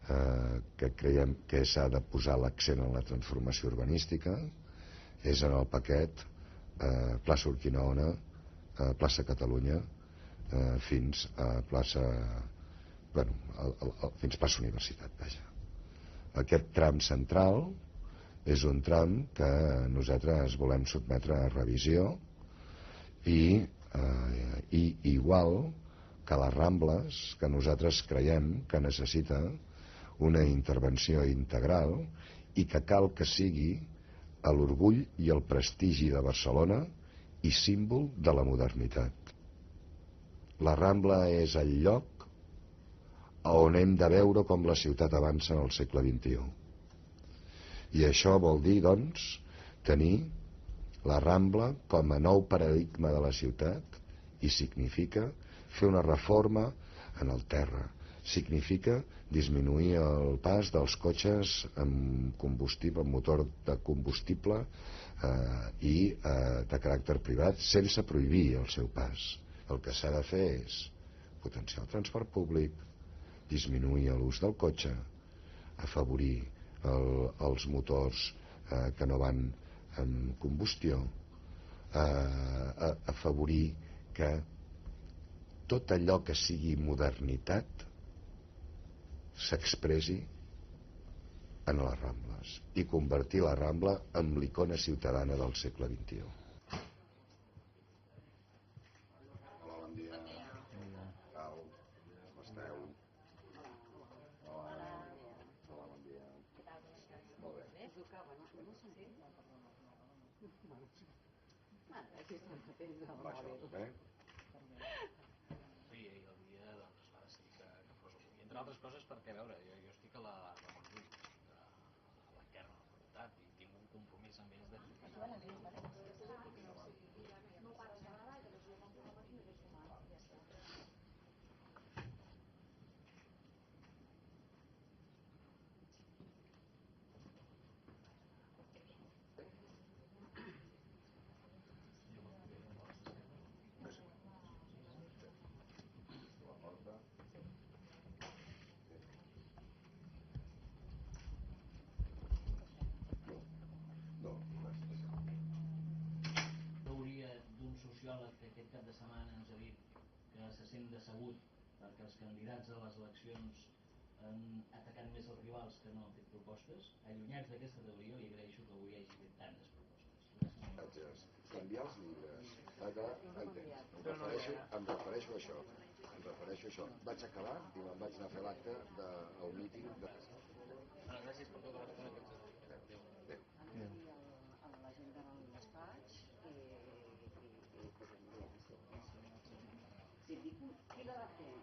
que creiem que s'ha de posar l'accent en la transformació urbanística és en el paquet plaça Urquinaona, plaça Catalunya, fins a plaça fins plaça Universitat, vaja. Aquest tram central és un tram que nosaltres volem sotmetre a revisió i igual que les Rambles, que nosaltres creiem que necessita una intervenció integral i que cal que sigui l'orgull i el prestigi de Barcelona i símbol de la modernitat. La Rambla és el lloc on hem de veure com la ciutat avança en el segle XXI. I això vol dir, doncs, tenir la Rambla com a nou paradigma de la ciutat i significa fer una reforma en el terra. Significa disminuir el pas dels cotxes amb combustible, amb motor de combustible i de caràcter privat sense prohibir el seu pas. El que s'ha de fer és potenciar el transport públic, disminuir l'ús del cotxe, afavorir els motors que no van amb combustió, afavorir que tot allò que sigui modernitat s'expressi en les Rambles i convertir la Rambla en l'icona ciutadana del segle XXI. Hola, bon dia. Com esteu? Hola, bon dia. Molt bé. Sí, ahir el dia es va decidir que fos avui. Entre altres coses perquè, a veure, jo estic a la Montjuïc, a l'Enquerna, a la facultat, i tinc un compromís amb ells de... d'un sociòleg que aquest cap de setmana ens ha dit que se sent decebut perquè els candidats a les eleccions han atacat més els rivals que no han fet propostes. Allunyats d'aquesta teoria, li agraeixo que avui hagi fet tantes propostes. Canviar els llibres. Em refereixo a això. Vaig acabar i me'n vaig anar a fer l'acte del míting de... Gràcies per tota l'estona que ens has dit. Adéu. L'agenda en el despatx i posem-li si dic qui la va fer